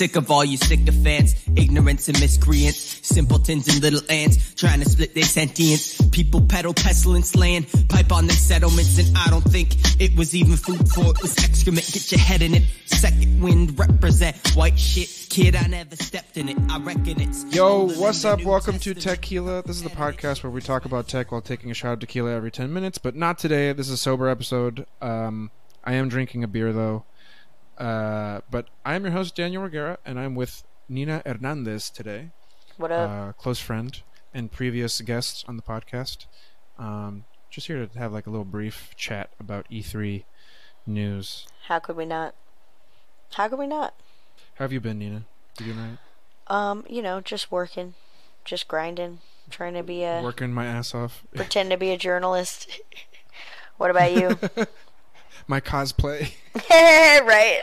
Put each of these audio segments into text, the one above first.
Sick of all you sycophants, ignorance and miscreants, simpletons and little ants, trying to split their sentience. People peddle pestilence land, pipe on their settlements, and I don't think it was even food for it was excrement. Get your head in it. Second wind represent white shit. Kid, I never stepped in it. I reckon it's... Yo, what's up? Welcome to Techquila. This is the podcast where we talk about tech while taking a shot of tequila every 10 minutes, but not today. This is a sober episode. I am drinking a beer, though. But I am your host, Daniel Reguera, and I'm with Nina Hernandez today. What up? Close friend and previous guest on the podcast. Just here to have like a little brief chat about E3 news. How could we not? How have you been, Nina? You doing right? Just working, just grinding, trying to be working my ass off. Pretend to be a journalist. What about you? My cosplay. Right.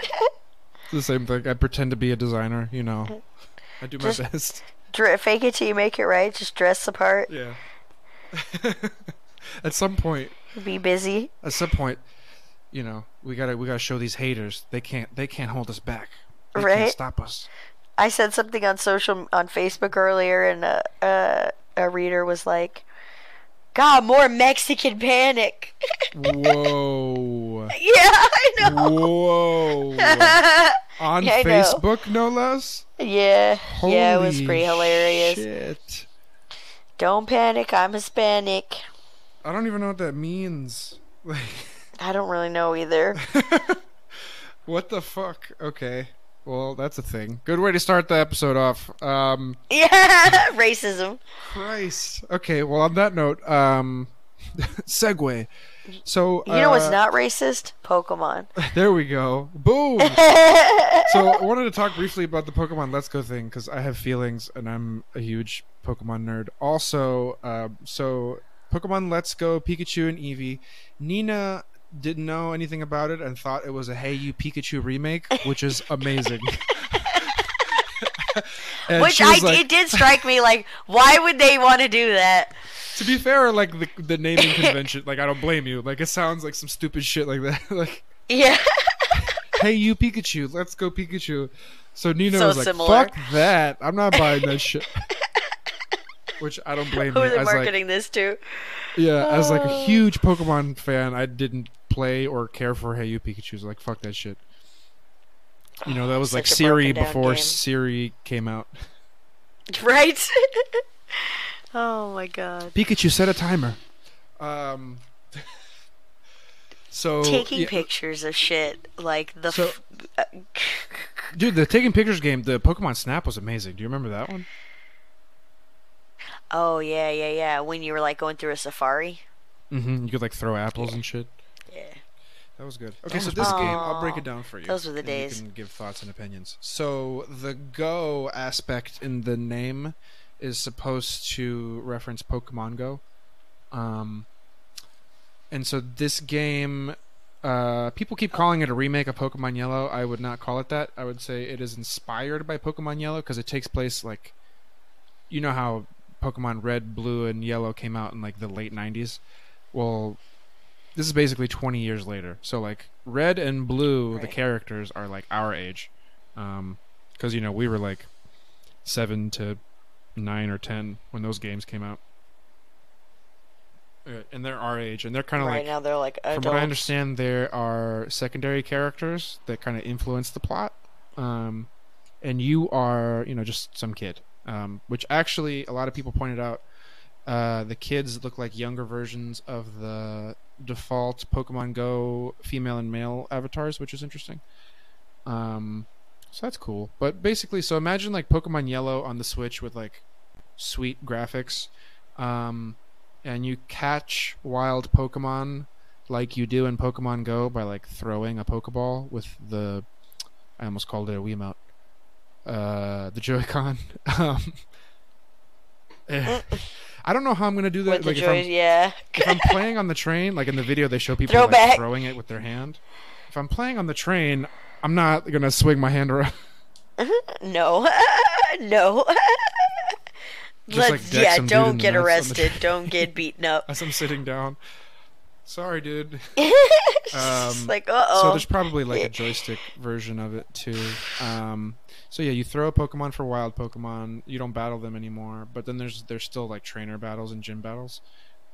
It's the same thing. I pretend to be a designer, you know. I do my best. Fake it till you make it, right? Just dress the part. Yeah. At some point. Be busy. At some point, you know, we gotta show these haters. They can't hold us back. They can't stop us. I said something on Facebook earlier, and a reader was like, "God, more Mexican panic." Whoa. Yeah, I know. Whoa. On Facebook, no less? Yeah. Holy yeah, it was pretty hilarious. Shit. Don't panic, I'm Hispanic. I don't even know what that means. I don't really know either. What the fuck? Okay. Well, that's a thing. Good way to start the episode off. Yeah, racism. Christ. Okay, well, on that note, segue. So you know what's not racist? Pokemon. There we go. Boom. So I wanted to talk briefly about the Pokemon Let's Go thing because I have feelings and I'm a huge Pokemon nerd. Also, so Pokemon Let's Go, Pikachu and Eevee. Nina didn't know anything about it and thought it was a Hey You Pikachu remake, which is amazing. Which it did strike me like, why would they want to do that? To be fair, like the naming convention, like I don't blame you. Like it sounds like some stupid shit like that. Like yeah. Hey You Pikachu, Let's Go Pikachu. So Nina was like, similar. Fuck that. I'm not buying that shit. Which I don't blame Who you. are they marketing this to? Yeah, as like a huge Pokemon fan, I didn't play or care for Hey You Pikachu. So like, fuck that shit. You know, that was like Siri before game. Siri came out. Right? Oh my god. Pikachu, set a timer. So taking pictures of shit like the dude, the taking pictures game, the Pokemon Snap was amazing. Do you remember that one? Oh yeah. When you were like going through a safari. Mm-hmm. You could like throw apples and shit. Yeah. That was good. Okay, so this game, I'll break it down for you. Those were the days. You can give thoughts and opinions. So the Go aspect in the name is supposed to reference Pokemon Go. And so this game, people keep calling it a remake of Pokemon Yellow. I would not call it that. I would say it is inspired by Pokemon Yellow because it takes place like, you know how Pokemon Red, Blue, and Yellow came out in like the late 90s? Well, this is basically 20 years later. So like Red and Blue, right. The characters are like our age. Because, you know, we were like 7 to 9 or 10 when those games came out. And they're our age, and they're kind of right now they're like adults. From what I understand, there are secondary characters that kind of influence the plot. And you are, you know, just some kid. Which actually a lot of people pointed out the kids look like younger versions of the default Pokemon Go female and male avatars, which is interesting. So that's cool. But basically, so imagine like Pokemon Yellow on the Switch with like sweet graphics, and you catch wild Pokemon like you do in Pokemon Go by like throwing a Pokeball with the, I almost called it a Wiimote, the Joy-Con. I don't know how I'm gonna do that. With like if I'm playing on the train, like in the video, they show people like throwing it with their hand. If I'm playing on the train, I'm not gonna swing my hand around. No. Don't get arrested. Don't get beaten up. As I'm sitting down. Sorry, dude. Like, uh-oh. So there's probably like a joystick version of it too. So yeah, you throw a Pokemon for wild Pokemon. You don't battle them anymore, but then there's still like trainer battles and gym battles.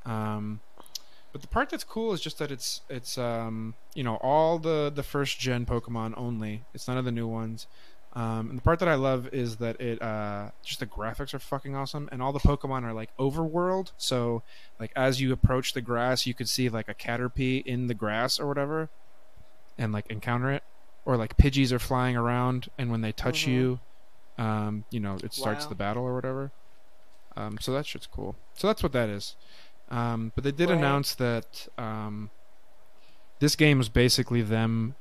But the part that's cool is just that it's all the first gen Pokemon only. It's none of the new ones. And the part that I love is that it just the graphics are fucking awesome, and all the Pokemon are like overworld. So like as you approach the grass, you could see like a Caterpie in the grass or whatever, and like encounter it, or like Pidgeys are flying around, and when they touch you, it starts the battle or whatever. So that shit's cool. So that's what that is. But they did announce that this game was basically them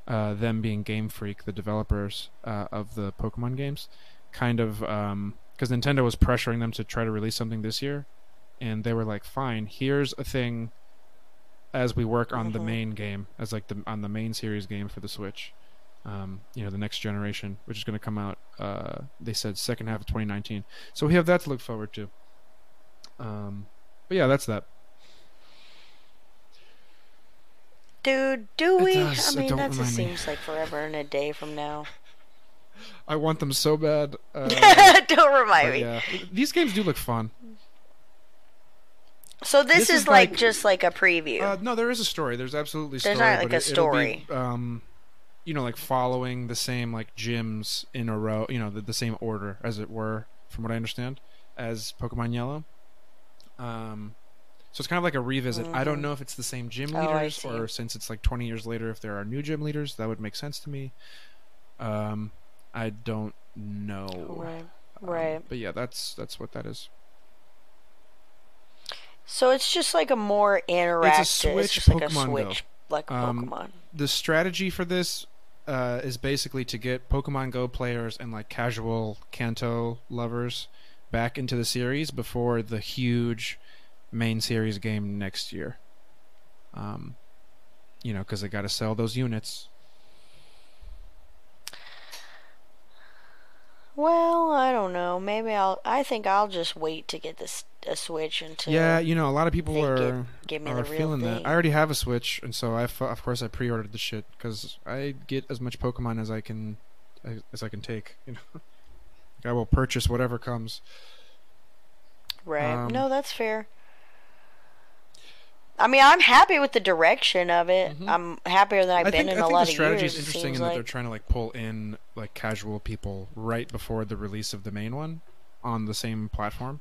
being Game Freak, the developers of the Pokemon games, kind of because Nintendo was pressuring them to try to release something this year, and they were like, "Fine, here's a thing." As we work on the main game, as like on the main series game for the Switch, the next generation, which is going to come out. They said second half of 2019, so we have that to look forward to. But yeah, that's that. Dude, do we? Does. I mean, that just seems like forever and a day from now. I want them so bad. Don't remind me. Yeah, these games do look fun. So this is like just like a preview. No, there is a story. There's absolutely story. There's not like a story. It'll be, like following the same like gyms in a row. The same order, as it were, from what I understand, as Pokemon Yellow. So it's kind of like a revisit. I don't know if it's the same gym leaders, or since it's like 20 years later, if there are new gym leaders, that would make sense to me. I don't know. Right. But yeah, that's what that is. So it's just like a more interactive. It's a Switch just Pokemon like a Switch, Go. Like a Pokemon. The strategy for this is basically to get Pokemon Go players and like casual Kanto lovers back into the series before the huge main series game next year. Because they got to sell those units. Well, I don't know. Maybe I think I'll just wait to get a Switch until. Yeah, a lot of people are feeling thing. That. I already have a Switch, and so of course I pre-ordered the shit because I get as much Pokemon as I can take. I will purchase whatever comes. Right. No, that's fair. I mean, I'm happy with the direction of it. I'm happier than I've been in a lot of years. I think the strategy is interesting in that they're trying to like pull in like casual people right before the release of the main one on the same platform.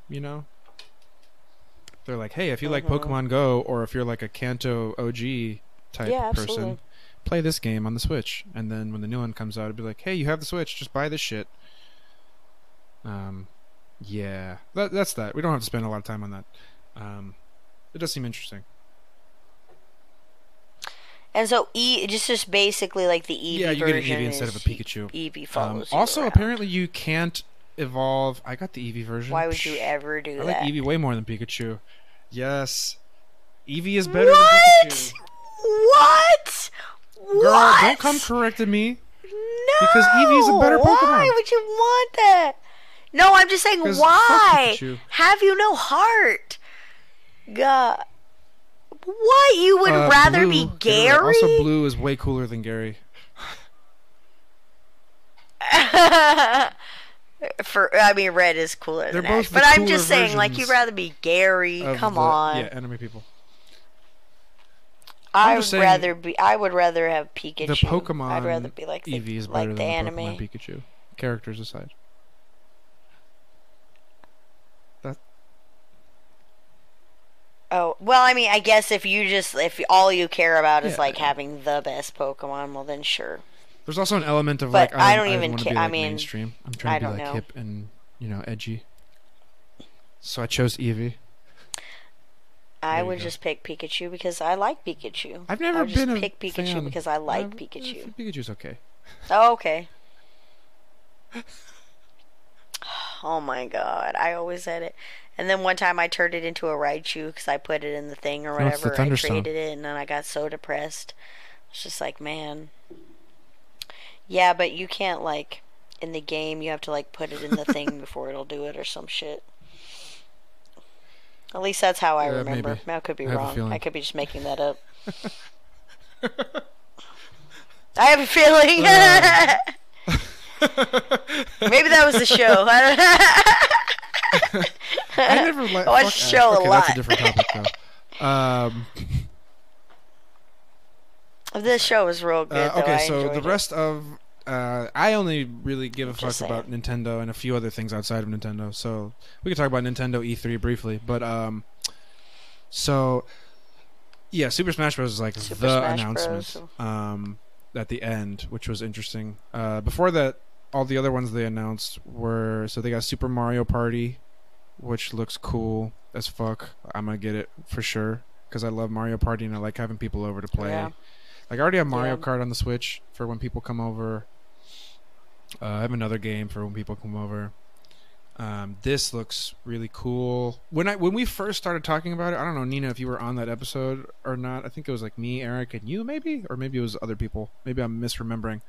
They're like, hey, if you like Pokemon Go, or if you're like a Kanto OG type person, play this game on the Switch. And then when the new one comes out, it'll be like, hey, you have the Switch, just buy this shit. Yeah, that's that. We don't have to spend a lot of time on that. It does seem interesting. And so it's just basically like the Eevee version. Yeah, you get an Eevee instead of a Pikachu. Eevee follows you also, around. Apparently you can't evolve. I got the Eevee version. Why would you ever do that? I like Eevee way more than Pikachu. Yes. Eevee is better than Pikachu. What? Girl, don't come correcting me. No! Because Eevee is a better Pokemon. Why would you want that? No, I'm just saying, why? Have you no heart? God. What? You would rather Blue. be Gary? Also, Blue is way cooler than Gary. Red is cooler than Ash. But I'm just saying, like, you'd rather be Gary. Come on. Yeah, enemy people. I would rather have Pikachu. The Pokemon I'd rather be like Eevee is better than the anime. Pokemon Pikachu. Characters aside. Oh, well, I mean, I guess if all you care about is like having the best Pokemon, well then sure. There's also an element of but like I don't even care. I mean, mainstream. I'm trying to be like hip and edgy. So I chose Eevee. I would just pick Pikachu because I like Pikachu. I've never been a pick Pikachu fan. because I like Pikachu. Pikachu's okay. Oh, okay. Oh my god, I always said it. And then one time I turned it into a Raichu because I put it in the thing or whatever. I created it, and then I got so depressed. It's just like, man. Yeah, but you can't, like, in the game, you have to, like, put it in the thing before it'll do it or some shit. At least that's how I remember. Maybe. I could be wrong. I could be just making that up. I have a feeling. Maybe that was the show. I never I watched the show a lot. That's a different topic, though. This show was real good, though. Okay, I so enjoyed the rest of... I only really give a fuck saying. about Nintendo and a few other things outside of Nintendo. So we could talk about Nintendo E3 briefly. But, so... Yeah, Super Smash Bros. Is like Super the Smash announcement Bros. At the end, which was interesting. Before that, all the other ones they announced were... So they got Super Mario Party, which looks cool as fuck. I'm going to get it for sure, because I love Mario Party and I like having people over to play. Yeah. Like, I already have Mario Kart on the Switch for when people come over. I have another game for when people come over. This looks really cool. When we first started talking about it, I don't know, Nina, if you were on that episode or not. I think it was like me, Eric, and you, maybe? Or maybe it was other people. Maybe I'm misremembering.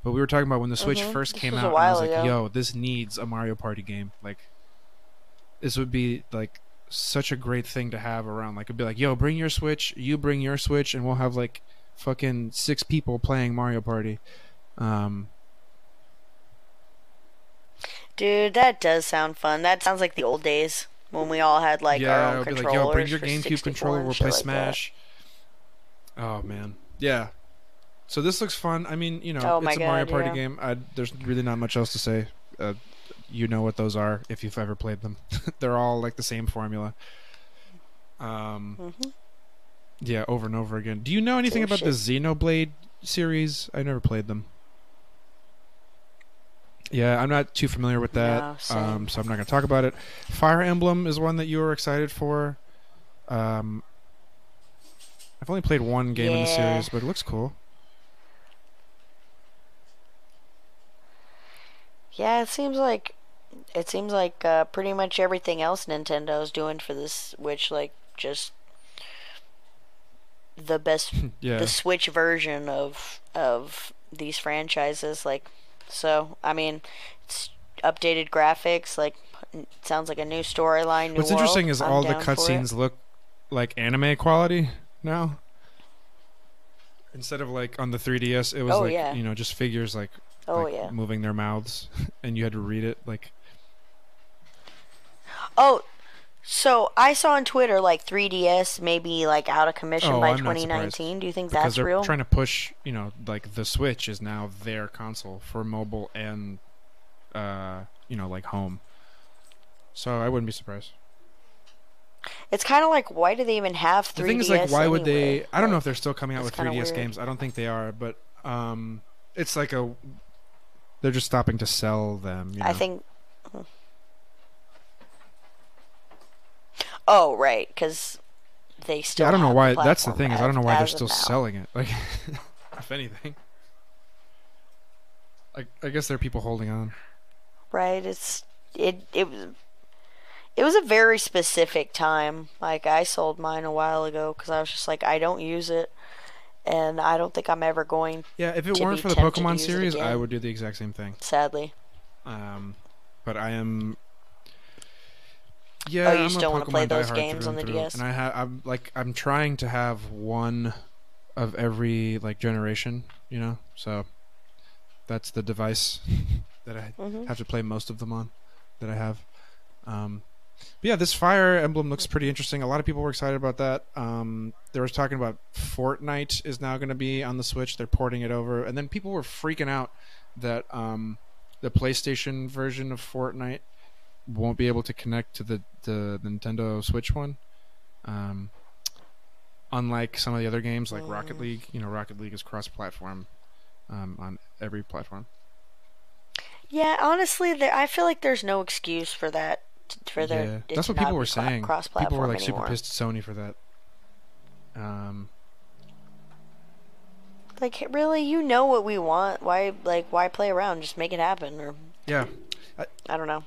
But we were talking about when the Switch first came out, and I was like, yo, this needs a Mario Party game. Like, this would be, like, such a great thing to have around. Like, it'd be like, yo, bring your Switch, you bring your Switch, and we'll have, like, fucking 6 people playing Mario Party. Dude, that does sound fun. That sounds like the old days when we all had like our own controllers. Like, yo, bring your GameCube 64 controller. and We'll shit play like Smash. That. Oh man, yeah. So this looks fun. I mean, you know, it's a Mario Party game. There's really not much else to say. You know what those are if you've ever played them. They're all like the same formula. Yeah, over and over again. Do you know anything about the Xenoblade series? I never played them. Yeah, I'm not too familiar with that, No, so I'm not going to talk about it. Fire Emblem is one that you were excited for. I've only played one game in the series, but it looks cool. Yeah, it seems like pretty much everything else Nintendo's doing for this Switch, like just the best, the Switch version of these franchises, like. So, I mean, it's updated graphics, like, it sounds like a new storyline, new What's world. interesting is all the cutscenes look like anime quality now. Instead of, like, on the 3DS, it was, you know, just figures, like moving their mouths, and you had to read it, like... Oh, so I saw on Twitter, like, 3DS may be, like, out of commission by 2019. Do you think that's real? Because they're trying to push, you know, like, the Switch is now their console for mobile and, you know, like, home. So I wouldn't be surprised. It's kind of like, why do they even have 3DS? The thing is, like, why would they... I don't know if they're still coming out with 3DS games. I don't think they are, but it's like a... They're just stopping to sell them, you know? I think... Oh, right, because they still. Yeah, I don't know why. The that's the thing is, I don't know why they're still now. selling it. Like, if anything, I guess there are people holding on. Right. It was a very specific time. Like, I sold mine a while ago because I was just like, I don't use it, and I don't think I'm ever going. Yeah, if it weren't for the Pokemon series, I would do the exact same thing. Sadly. But I am. you Yeah, I'm still want to play those games on the DS? And I'm trying to have one of every like generation, you know. So that's the device that I have to play most of them on. That I have. But yeah, this Fire Emblem looks pretty interesting. A lot of people were excited about that. There was talking about Fortnite is now going to be on the Switch. They're porting it over, and then people were freaking out that the PlayStation version of Fortnite won't be able to connect to the Nintendo Switch one. Unlike some of the other games like Rocket League, you know, Rocket League is cross-platform on every platform. Yeah, honestly, I feel like there's no excuse for that. That's what people were saying. People were like anymore. super pissed at Sony for that. Like, really, you know what we want? Why play around? Just make it happen, or yeah. I don't know.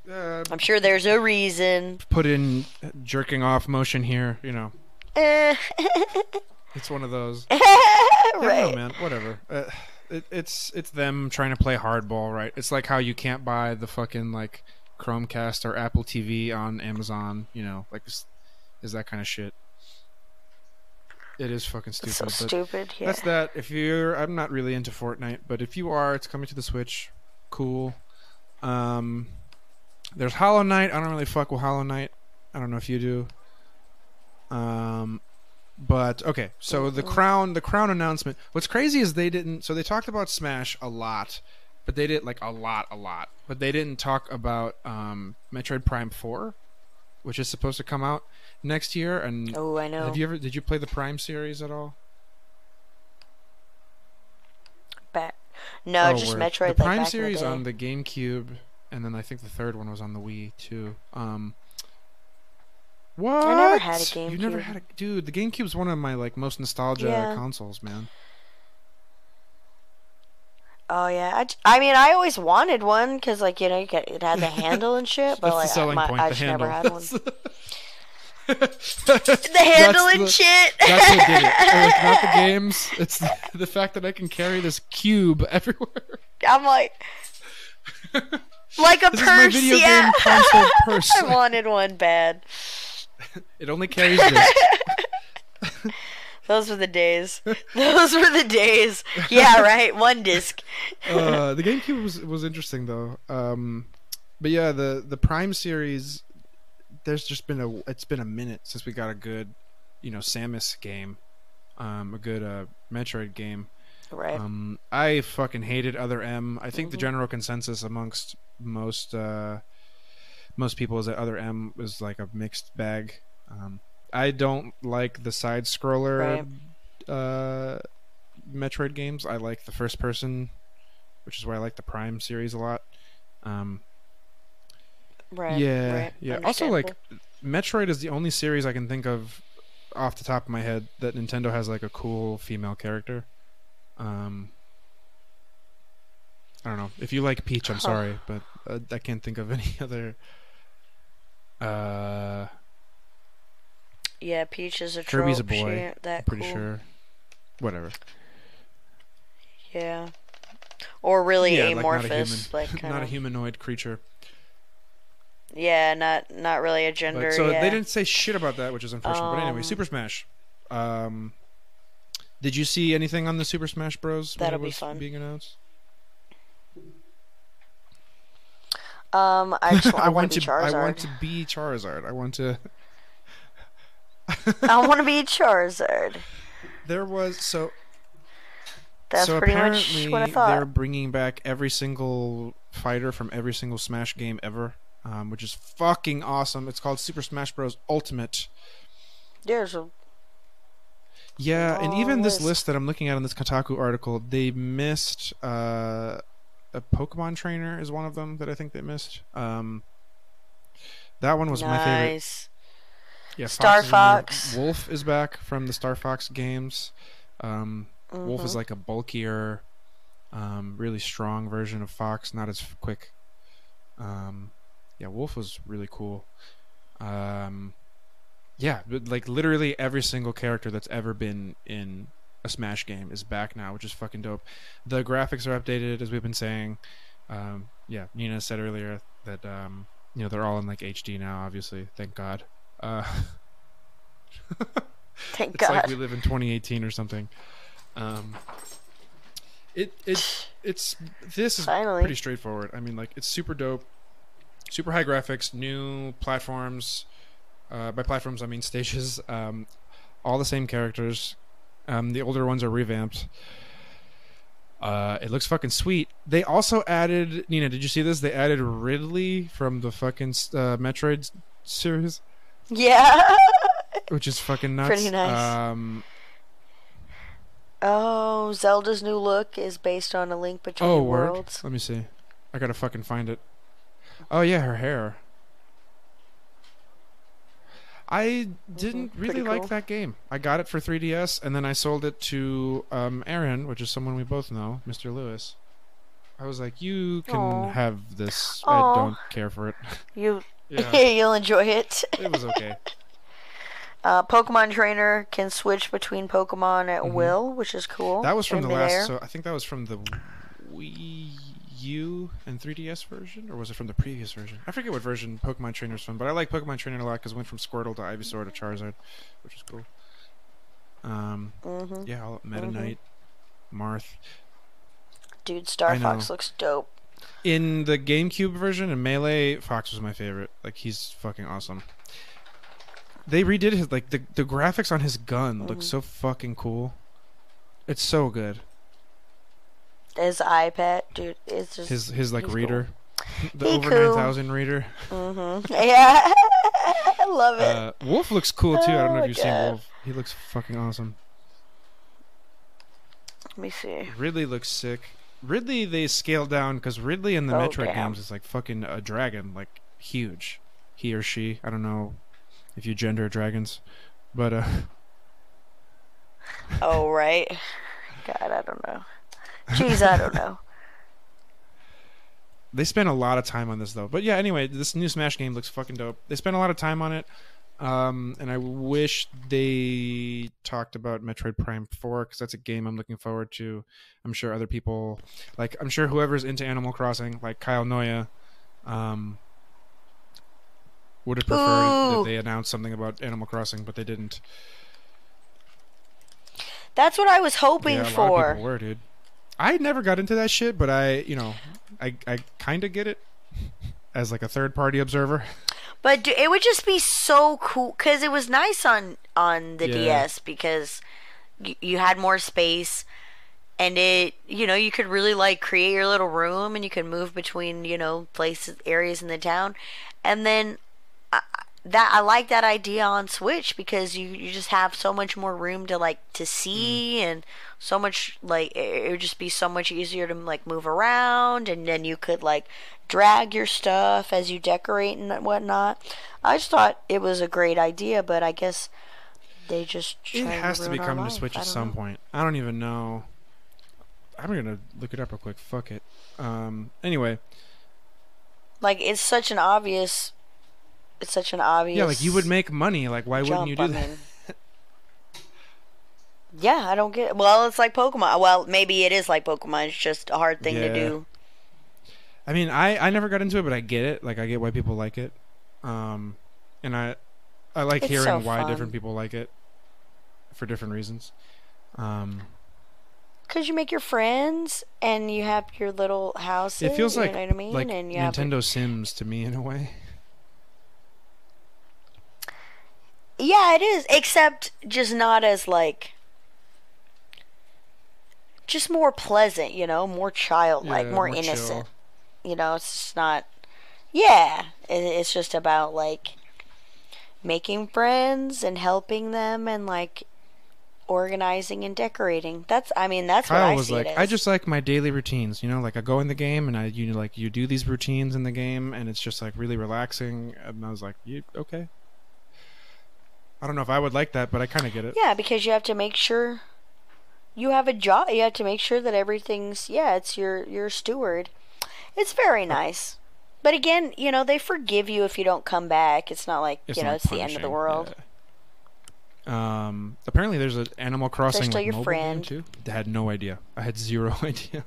I'm sure there's a reason. Put in jerking off motion here, you know. It's one of those. Right. I don't know, man. Whatever. It's them trying to play hardball, right? It's like how you can't buy the fucking like Chromecast or Apple TV on Amazon, you know, like is that kind of shit. It is fucking stupid. It's so stupid. Yeah. That's that. If you're, I'm not really into Fortnite, but if you are, it's coming to the Switch. Cool. There's Hollow Knight. I don't really fuck with Hollow Knight. I don't know if you do. But okay, so the crown announcement. What's crazy is they didn't. So they talked about Smash a lot, but they did like a lot. But they didn't talk about Metroid Prime 4, which is supposed to come out next year. And oh, I know. Did you play the Prime series at all? No, just Metroid. The Prime series on the GameCube, and then I think the third one was on the Wii too. What? I never had a GameCube. You never had a dude? The GameCube's one of my like most nostalgia consoles, man. Oh yeah, I mean, I always wanted one because, like, you know, it had the handle and shit. But like, I just never had one. The handle and shit. That's what did it. Like, not the games. It's the fact that I can carry this cube everywhere. I'm like a this purse. Is my video game console purse. I wanted one bad. It only carries this. Those were the days. Yeah, right. One disc. The GameCube was interesting though. But yeah, the Prime series. There's just been it's been a minute since we got a good, you know, Samus game, a good Metroid game. Right. I fucking hated Other M. I think the general consensus amongst most people is that Other M was like a mixed bag. I don't like the side scroller Metroid games. I like the first person, which is why I like the Prime series a lot. Right. Yeah. Also, like, Metroid is the only series I can think of off the top of my head that Nintendo has like a cool female character. I don't know. If you like Peach, I'm sorry, but I can't think of any other. Yeah, Peach is a trope. Kirby's a boy. I'm pretty sure. Whatever. Yeah. Or really amorphous, like not a humanoid creature. Yeah, not really a gender. So they didn't say shit about that, which is unfortunate. But anyway, Super Smash. Did you see anything on the Super Smash Bros? That'll be fun. Being announced. I want to be Charizard. I want to be Charizard. I want to. I want to be Charizard. There was That's pretty much what I thought. They're bringing back every single fighter from every single Smash game ever. Which is fucking awesome. It's called Super Smash Bros. Ultimate. There's a and even this list that I'm looking at in this Kotaku article, they missed a Pokemon trainer is one of them that I think they missed. That one was my favorite. Yeah, Star Fox. Wolf is back from the Star Fox games. Wolf is like a bulkier, really strong version of Fox, not as quick. Yeah, Wolf was really cool. Yeah, but like literally every single character that's ever been in a Smash game is back now, which is fucking dope. The graphics are updated, as we've been saying. Yeah, Nina said earlier that you know, they're all in like HD now. Obviously, thank God. Thank it's God. Like we live in 2018 or something. This is Finally pretty straightforward. I mean, like, it's super dope. Super high graphics, new platforms. By platforms, I mean stages. All the same characters. The older ones are revamped. It looks fucking sweet. They also added... Nina, did you see this? They added Ridley from the fucking Metroid series. Yeah. Which is fucking nuts. Pretty nice. Zelda's new look is based on a link between worlds. Let me see. I gotta fucking find it. Oh yeah, her hair. I didn't really like that game. I got it for 3DS, and then I sold it to Aaron, which is someone we both know, Mr. Lewis. I was like, you can have this. I don't care for it. You'll enjoy it. It was okay. Pokemon Trainer can switch between Pokemon at will, which is cool. That was from the last. So I think that was from the Wii U and 3DS version, or was it from the previous version? I forget what version Pokemon Trainer's from, but I like Pokemon Trainer a lot because it went from Squirtle to Ivysaur to Charizard, which is cool. Yeah, Meta Knight, Marth. Dude, Star Fox looks dope. In the GameCube version in Melee, Fox was my favorite. Like, he's fucking awesome. They redid his, like, the graphics on his gun look so fucking cool. It's so good. His iPad, dude, it's just his like reader, cool. The over 9000 reader. Yeah, I love it. Wolf looks cool too. I don't know if you've seen Wolf. He looks fucking awesome. Let me see. Ridley looks sick. Ridley they scaled down because Ridley in the Metroid games is like fucking a dragon, like huge. He or she, I don't know if you gender dragons, but Oh right. God, I don't know. Jeez, I don't know. They spent a lot of time on this though. But yeah, anyway, this new Smash game looks fucking dope. They spent a lot of time on it. And I wish they talked about Metroid Prime 4 because that's a game I'm looking forward to. I'm sure other people, like I'm sure whoever's into Animal Crossing, like Kyle Noya, would have preferred that they announced something about Animal Crossing, but they didn't. That's what I was hoping for. A lot of people were, dude. I never got into that shit, but I kind of get it as like a third-party observer. But it would just be so cool because it was nice on the DS because you had more space and you could really like create your little room and you could move between places, areas in the town, and then I like that idea on Switch because you just have so much more room to see and so much like it would just be so much easier to like move around, and then you could like drag your stuff as you decorate and whatnot. I just thought it was a great idea, but I guess they just it has to be coming to Switch at some point. I don't even know. I'm gonna look it up real quick. Fuck it. Anyway, like it's such an obvious. Yeah, like you would make money. Like why wouldn't you do that? Yeah, I don't get it. Well, it's like Pokemon. Well, maybe it is like Pokemon. It's just a hard thing to do. I mean, I never got into it, but I get it. Like I get why people like it. And I like hearing why different people like it for different reasons. Because you make your friends and you have your little houses. It feels like you know what I mean? like and you Nintendo Sims to me in a way. Yeah, it is. Except just not as like, just more pleasant, more childlike, more innocent. Chill. It's just not. Yeah, it's just about like making friends and helping them and like organizing and decorating. That's Kyle what I was see like, it as. I just like my daily routines. Like I go in the game and you do these routines in the game and it's just like really relaxing. And I was like, okay. I don't know if I would like that, but I kind of get it. Yeah, because you have to make sure you have a job. You have to make sure that everything's it's your steward. It's very nice. But again, they forgive you if you don't come back. It's not like, it's the end of the world. Yeah. Apparently there's an Animal Crossing still like, your mobile friend. game too. I had no idea. I had zero idea.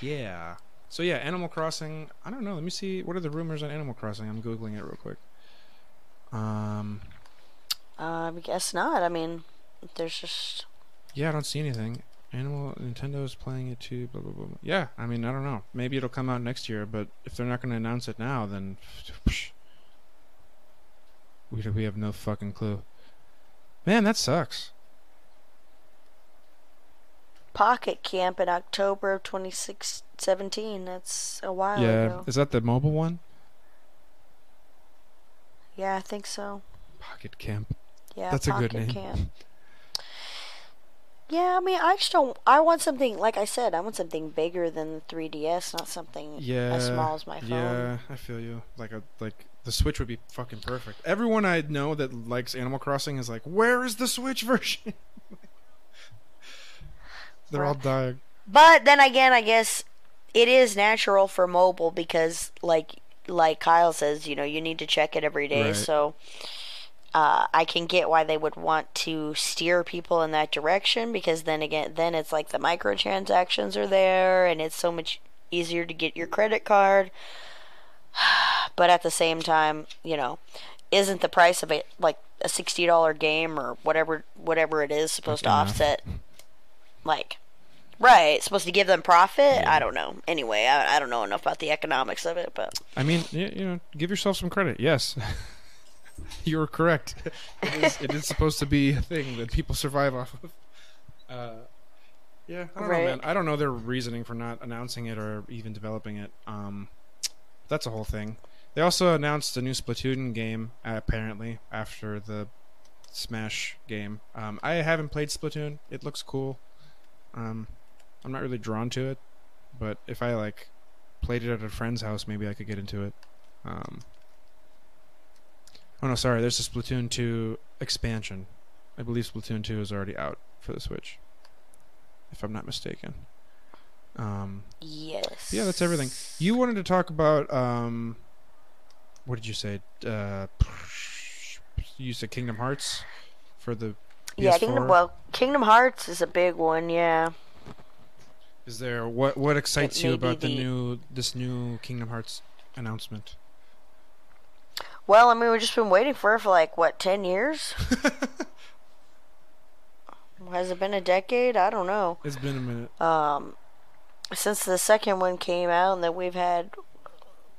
Yeah. So yeah, Animal Crossing. I don't know. Let me see. What are the rumors on Animal Crossing? I'm googling it real quick. I guess not. I mean, there's just. Yeah, I don't see anything. Nintendo's playing it too. Blah blah blah. Yeah, I mean, I don't know. Maybe it'll come out next year. But if they're not going to announce it now, then we have no fucking clue. Man, that sucks. Pocket Camp in October of 2017. That's a while ago. Yeah, is that the mobile one? Yeah, I think so. Pocket Camp. Yeah, that's Pocket a good name. Camp. Yeah, I mean, I just don't. I want something, like I said, I want something bigger than the 3DS, not something as small as my phone. Yeah, I feel you. Like the Switch would be fucking perfect. Everyone I know that likes Animal Crossing is like, where is the Switch version? They're all dying. But then again, I guess it is natural for mobile because, like Kyle says, you need to check it every day. Right. So I can get why they would want to steer people in that direction because then it's like the microtransactions are there and it's so much easier to get your credit card. But at the same time, isn't the price of it like a $60 game or whatever it is supposed to offset, like, right, it's supposed to give them profit. I don't know. Anyway, I don't know enough about the economics of it, but I mean, give yourself some credit. Yes. You were correct. It is supposed to be a thing that people survive off of. Yeah, I don't know, man. I don't know their reasoning for not announcing it or even developing it. That's a whole thing. They also announced a new Splatoon game, apparently, after the Smash game. I haven't played Splatoon. It looks cool. I'm not really drawn to it, but if I, like, played it at a friend's house, maybe I could get into it. Oh no, sorry, there's a Splatoon 2 expansion. I believe Splatoon 2 is already out for the Switch, if I'm not mistaken. Yes. Yeah, that's everything. You wanted to talk about, what did you say? You said Kingdom Hearts for the PS4? Yeah, Kingdom Hearts is a big one, yeah. Is there, what excites you about this new Kingdom Hearts announcement? Well, I mean, we've just been waiting for it for, like, what, 10 years? Has it been a decade? I don't know. It's been a minute. Since the second one came out, and then we've had...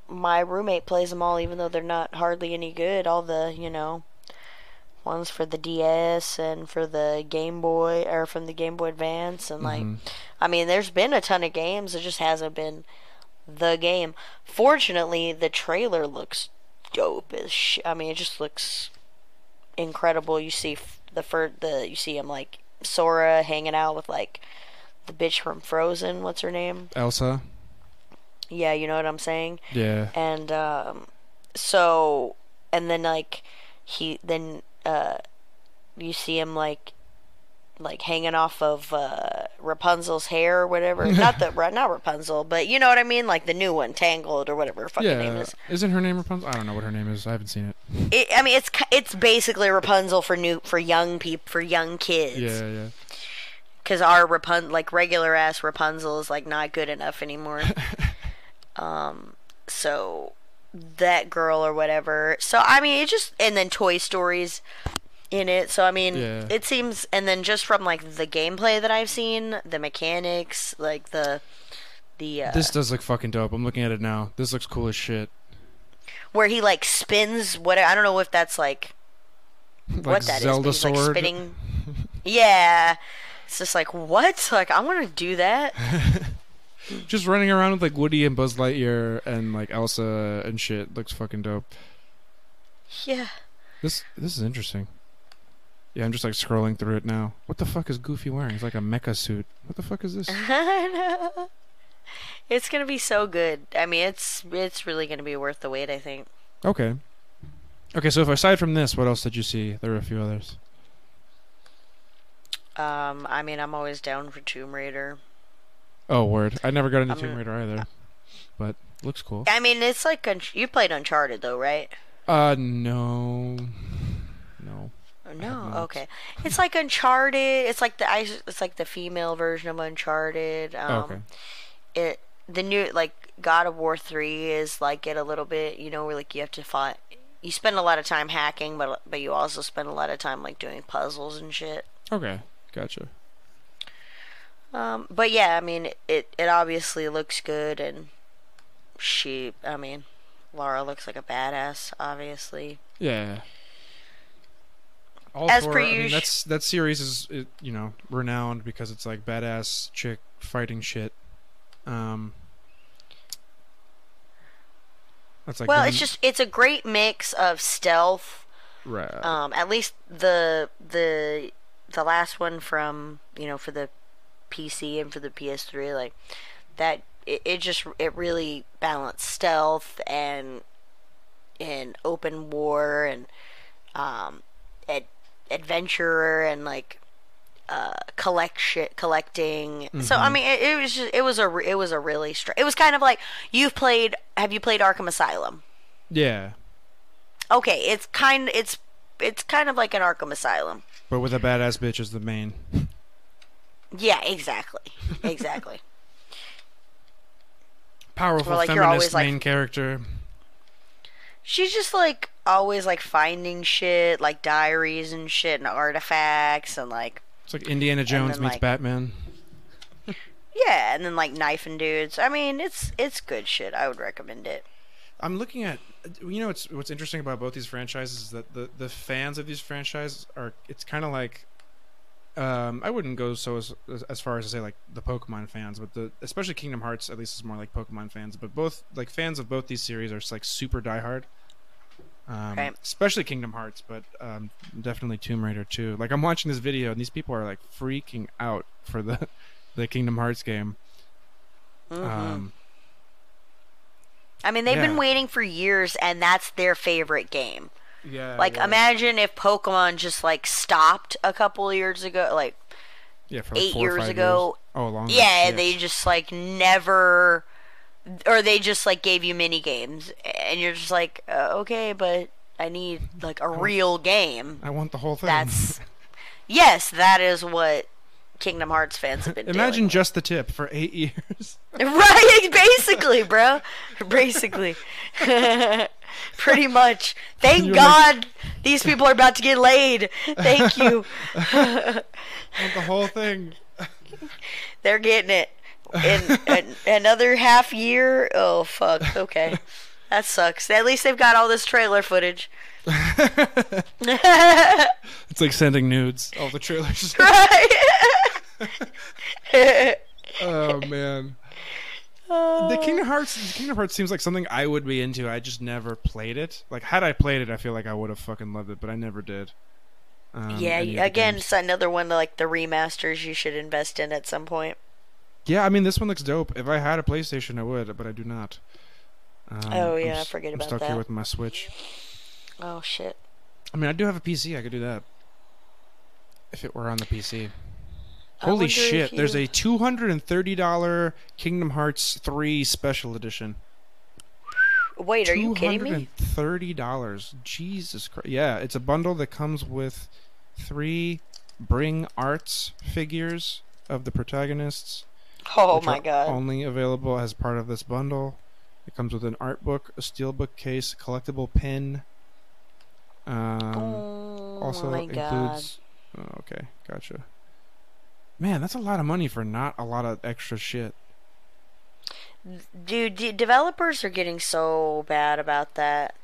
My roommate plays them all, even though they're not hardly any good. All the, ones for the DS and for the Game Boy, or from the Game Boy Advance, and, like... I mean, there's been a ton of games. It just hasn't been the game. Fortunately, the trailer looks... dope as shit. I mean, it just looks incredible. You see you see him, like, Sora hanging out with, like, the bitch from Frozen. What's her name? Elsa. Yeah, you know what I'm saying? Yeah. And and then, like, you see him, like hanging off of Rapunzel's hair or whatever. not Rapunzel, but you know what I mean, like the new one, Tangled or whatever her fucking name is. Isn't her name Rapunzel? I don't know what her name is. I haven't seen it. I mean, it's basically Rapunzel for young people, for young kids. Yeah. Because our regular ass Rapunzel is, like, not good enough anymore. So that girl or whatever. So I mean, it just, and then Toy Story's in it. So I mean, it seems, and then just from, like, the gameplay that I've seen, the mechanics, like the this does look fucking dope. I'm looking at it now. This looks cool as shit. Where he, like, spins I don't know if that's like what that Zelda is. sword. Like, spinning. Yeah. It's just like, what? Like, I want to do that. Just running around with, like, Woody and Buzz Lightyear and, like, Elsa and shit looks fucking dope. Yeah. This is interesting. Yeah, I'm just, like, scrolling through it now. What the fuck is Goofy wearing? It's like a mecha suit. What the fuck is this? I know. It's gonna be so good. I mean, it's really gonna be worth the wait, I think. Okay, so if aside from this, what else did you see? There were a few others. I mean, I'm always down for Tomb Raider. Oh, word. I never got into Tomb Raider either. But looks cool. I mean, it's like... You played Uncharted, though, right? No. No? Okay. It's like Uncharted. It's like the female version of Uncharted. Okay. The new, like, God of War 3 is like it a little bit, where, like, you have to fight... You spend a lot of time hacking, but you also spend a lot of time, like, doing puzzles and shit. Okay. Gotcha. But yeah, I mean, it obviously looks good, and Lara looks like a badass, obviously. Yeah. As per usual. I mean, that series is, renowned because it's, like, badass chick fighting shit. That's like. Well, it's a great mix of stealth. Right. At least the last one from, for the PC and for the PS3, like, that it really balanced stealth and open war and adventure and, like, collecting. Mm-hmm. So I mean, it was a really it was kind of like have you played Arkham Asylum? Yeah. Okay, it's kind of like an Arkham Asylum, but with a badass bitch as the main. Yeah, exactly. Powerful, like, feminist main character. She's just, like, always like finding shit, like diaries and shit and artifacts and like. It's like Indiana Jones meets Batman. Yeah, and then like knifing dudes. I mean, it's good shit. I would recommend it. I'm looking at, what's interesting about both these franchises is that the fans of these franchises are. It's kind of like, I wouldn't go as far as to say like the Pokemon fans, but especially Kingdom Hearts at least is more like Pokemon fans. But both like fans of both these series are like super diehard. Right. Especially Kingdom Hearts, but definitely Tomb Raider too. Like I'm watching this video and these people are like freaking out for the Kingdom Hearts game. Mm-hmm. I mean, they've been waiting for years, and that's their favorite game. Yeah. Like, imagine if Pokemon just like stopped a couple years ago, like for 8 4 or 5 years ago. Oh, longer. Yeah, they just like never. Or they just like gave you mini games, and you're just like, okay, but I need like a real game. I want the whole thing. Yes, that is what Kingdom Hearts fans have been doing. Imagine just the tip for 8 years. Right, basically, bro. Basically. Pretty much. Thank God these people are about to get laid. Thank you. I want the whole thing. They're getting it. In another half year? Oh, fuck. Okay. That sucks. At least they've got all this trailer footage. It's like sending nudes. All the trailers. Right. Oh, man. The Kingdom Hearts seems like something I would be into. I just never played it. Like, had I played it, I feel like I would have fucking loved it, but I never did. Yeah, again, it's another one of like the remasters you should invest in at some point. Yeah, I mean, this one looks dope. If I had a PlayStation, I would, but I do not. I forget about that. I'm stuck here with my Switch. Oh, shit. I mean, I do have a PC. I could do that. If it were on the PC. Holy shit, there's a $230 Kingdom Hearts 3 Special Edition. Wait, are you kidding me? $230. Jesus Christ. Yeah, it's a bundle that comes with 3 Bring Arts figures of the protagonists. Oh my god. Only available as part of this bundle. It comes with an art book, a steelbook case, a collectible pin. Also my includes... god. Oh, okay, gotcha. Man, that's a lot of money for not a lot of extra shit. Dude, developers are getting so bad about that.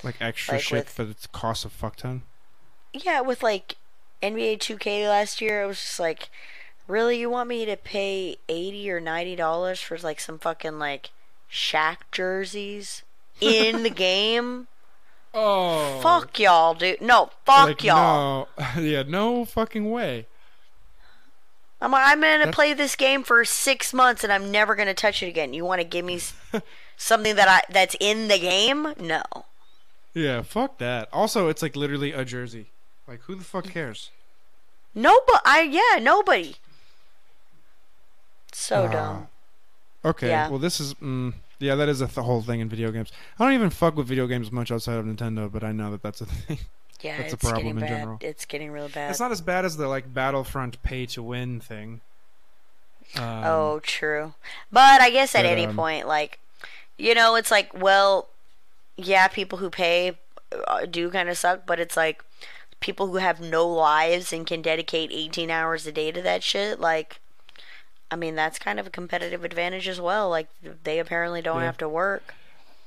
Like extra shit for the cost of fuck ton? Yeah, with like NBA 2K last year, it was just like, really, you want me to pay $80 or $90 for like some fucking like Shaq jerseys in the game? Oh. Fuck y'all, dude. No, fuck y'all. No. Yeah, no fucking way. I'm gonna play this game for 6 months and I'm never gonna touch it again. You want to give me something that's in the game? No. Yeah, fuck that. Also, it's like literally a jersey. Like, who the fuck cares? Nobody. So dumb. Okay, yeah. Well, this is yeah, that is the whole thing in video games. I don't even fuck with video games much outside of Nintendo, but I know that that's a thing. Yeah, that's a problem in general. It's getting real bad. It's not as bad as the like Battlefront pay to win thing. Oh, true. But I guess at any point, like, it's like, well, yeah, people who pay do kind of suck, but it's like people who have no lives and can dedicate 18 hours a day to that shit, like, I mean, that's kind of a competitive advantage as well. Like, they apparently don't have to work.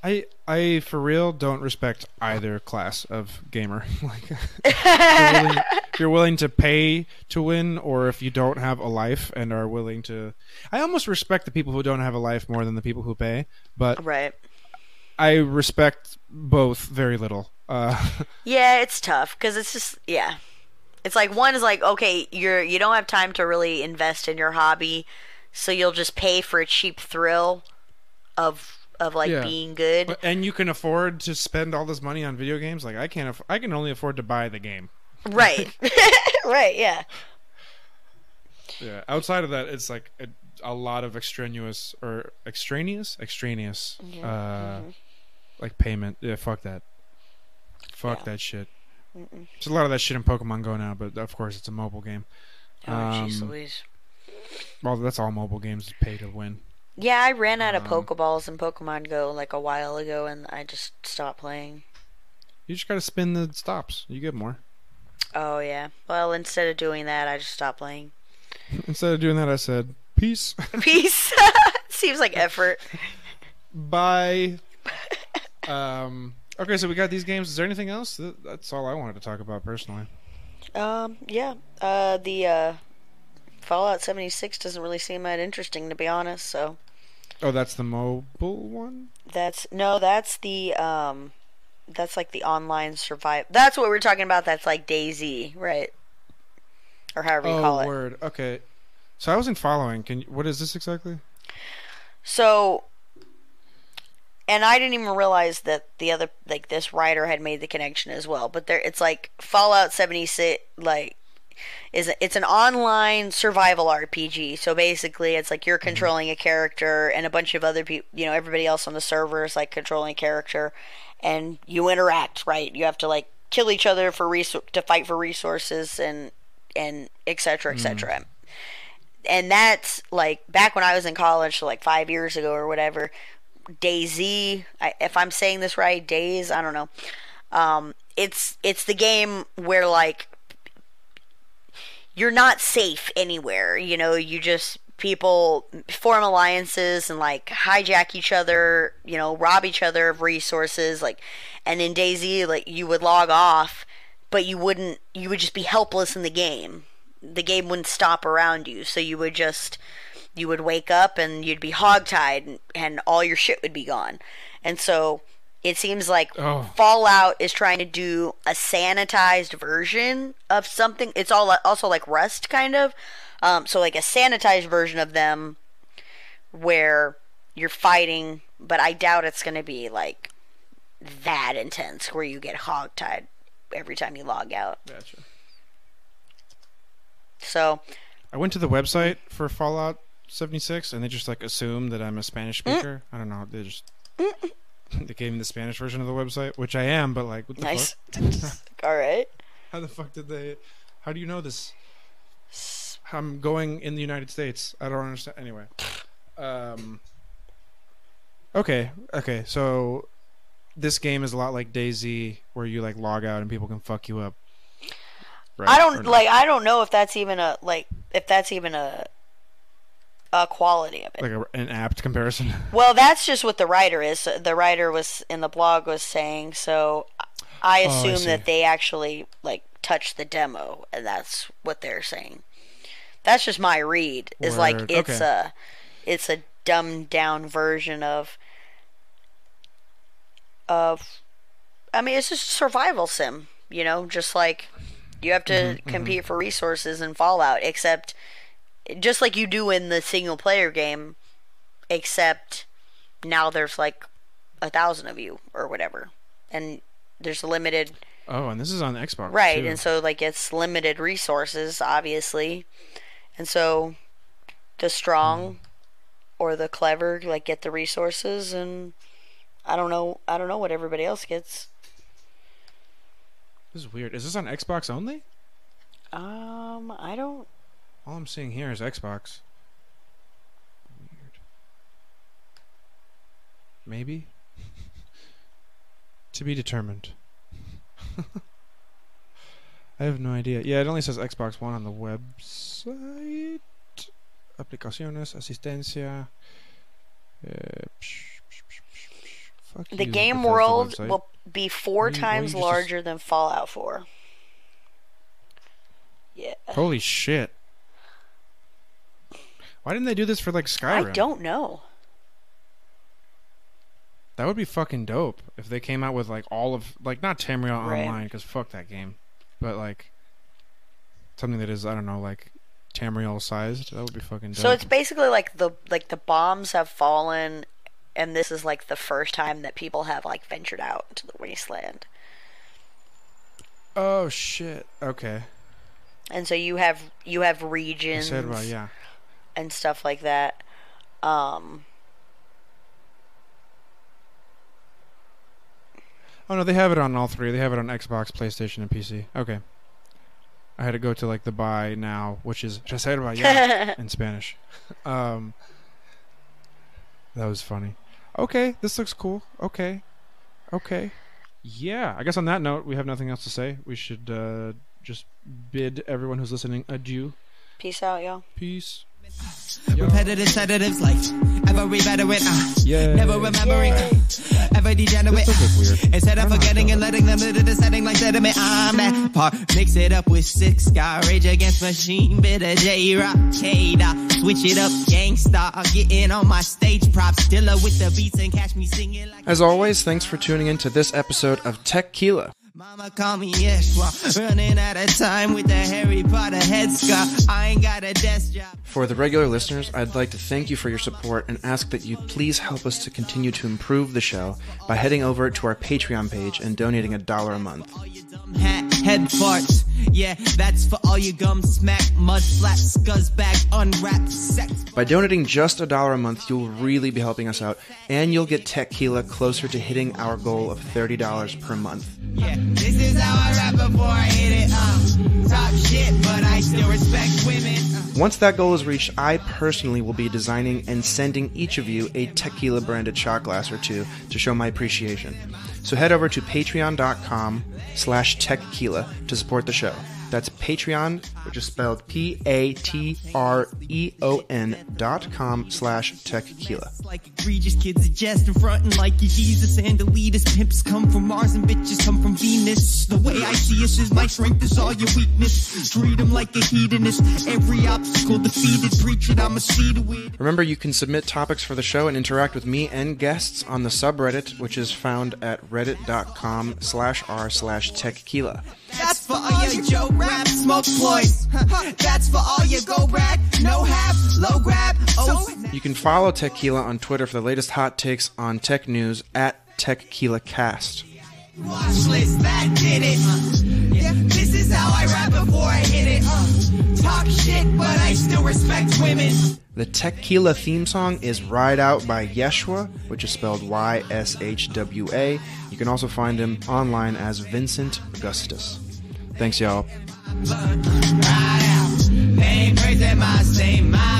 I for real don't respect either class of gamer. Like, if you're willing to pay to win, or if you don't have a life and are willing to. I almost respect the people who don't have a life more than the people who pay, but right. I respect both very little. Yeah, it's tough because it's just It's like one is like, okay, you don't have time to really invest in your hobby, so you'll just pay for a cheap thrill of being good. And you can afford to spend all this money on video games. Like I can only afford to buy the game. Right. Right. Yeah. Yeah. Outside of that, it's like a lot of extraneous. Like payment. Yeah. Fuck that. Fuck that shit. There's a lot of that shit in Pokemon Go now, but of course it's a mobile game. Oh, jeez Louise. Well, that's all mobile games, pay to win. Yeah, I ran out of Pokeballs in Pokemon Go like a while ago, and I just stopped playing. You just gotta spin the stops. You get more. Oh yeah. Well, instead of doing that, I just stopped playing. Instead of doing that, I said peace. Peace. Seems like effort. Bye. Okay, so we got these games. Is there anything else? That's all I wanted to talk about personally. Yeah. The Fallout 76 doesn't really seem that interesting, to be honest. So. Oh, that's the mobile one? That's the that's like the online survive. That's what we're talking about. That's like DayZ, right? Or however you call it. Oh, word. Okay. So I wasn't following. What is this exactly? So, and I didn't even realize that the other, like, this writer had made the connection as well. But it's like Fallout 76, like, it's an online survival RPG. So basically, it's like you're controlling a character, and a bunch of other people, everybody else on the server is like controlling a character, and you interact, right? You have to like kill each other to fight for resources and etc. etc. And that's like back when I was in college, so like 5 years ago or whatever. DayZ, if I'm saying this right, Days, I don't know. It's the game where like you're not safe anywhere. You just people form alliances and like hijack each other, rob each other of resources, like. And in DayZ, like, you would log off, but you would just be helpless in the game. The game wouldn't stop around you, so you would wake up and you'd be hogtied, and all your shit would be gone. And so it seems like Fallout is trying to do a sanitized version of something. It's all also like Rust, kind of. So like a sanitized version of them where you're fighting, but I doubt it's going to be like that intense where you get hogtied every time you log out. Gotcha. So I went to the website for Fallout 76 and they just like assume that I'm a Spanish speaker. I don't know. They just they gave me the Spanish version of the website, which I am, but like, what the fuck? All right. How the fuck did they? How do you know this? I'm going in the United States. I don't understand. Anyway. Okay. So this game is a lot like DayZ, where you like log out and people can fuck you up. Right? I don't know if that's even a quality of it. Like an apt comparison. Well, that's just what the writer is. The writer was in the blog was saying. So I assume that they actually like touched the demo, and that's what they're saying. That's just my read. Is like it's a dumbed down version of. I mean, it's just a survival sim. Just like you have to compete for resources in Fallout, except just like you do in the single player game, except now there's like 1,000 of you or whatever, and there's a limited. Oh, and this is on Xbox, right? Too. And so like it's limited resources, obviously, and so the strong or the clever like get the resources, and I don't know what everybody else gets. This is weird. Is this on Xbox only? I don't. All I'm seeing here is Xbox. Weird. Maybe? To be determined. I have no idea. Yeah, it only says Xbox One on the website. Aplicaciones, asistencia. The game world will be 4 times larger than Fallout 4. Yeah. Holy shit. Why didn't they do this for like Skyrim? I don't know. That would be fucking dope if they came out with like all of like not Tamriel Online because fuck that game, but like something that is I don't know like Tamriel sized. That would be fucking dope. So it's basically like the bombs have fallen, and this is like the first time that people have like ventured out into the wasteland. Oh shit! Okay. And so you have regions and stuff like that. Oh no, they have it on all 3. They have it on Xbox, PlayStation, and PC. Okay. I had to go to like the buy now, which is reserva ya in Spanish. That was funny. Okay, this looks cool. Okay. Yeah, I guess on that note, we have nothing else to say. We should just bid everyone who's listening adieu. Peace out, y'all. Peace. Repetitive sedatives like every veteran, yeah. Never remembering, ever degenerate. Instead of forgetting and letting them into the setting like sediment, I'm that part. Mix it up with 6 guy, Rage Against Machine, bit of J-Rock, K-Dot. Switch it up, gangsta. I'm getting on my stage props, Dilla with the beats and catch me singing like. As always, thanks for tuning in to this episode of Techquila. Mama call me Yeshua, running out of time with the Harry Potter headscarf. I ain't got a desk job. For the regular listeners, I'd like to thank you for your support and ask that you please help us to continue to improve the show by heading over to our Patreon page and donating $1 a month. All you dumb head farts. Yeah, that's for all you gum smack, mud flap, scuzzbag, unwrapped sex. By donating just $1 a month, you'll really be helping us out, and you'll get Techquila closer to hitting our goal of $30 per month. Yeah, this is how I rap before I hit it. Talk shit, but I still respect women. Once that goal is reached, I personally will be designing and sending each of you a Techquila branded shot glass or two to show my appreciation. So head over to patreon.com/Techquila to support the show. That's Patreon, which is spelled patreon.com/Techquila. Like egregious kids are just in front and like you Jesus and elitist pimps come from Mars and bitches come from Venus. The way I see us is my strength is all your weakness. Treat them like a hedonist. Every obstacle defeated. Preach it, I'ma see to it. Remember, you can submit topics for the show and interact with me and guests on the subreddit, which is found at reddit.com/r/Techquila. That's for all your joke rap smoke ploys. That's for all your go brag, no have, low grab. Oh. You can follow Techquila on Twitter for the latest hot takes on tech news at TechQuilaCast. Watch list that did it. Yeah, this is how I rap before I hit it. Talk shit, but I still respect women. The Techquila theme song is Ride Out by Yeshua, which is spelled Y-S-H-W-A. You can also find him online as Vincent Augustus. Thanks, y'all. Ride out. They ain't praising my same mind.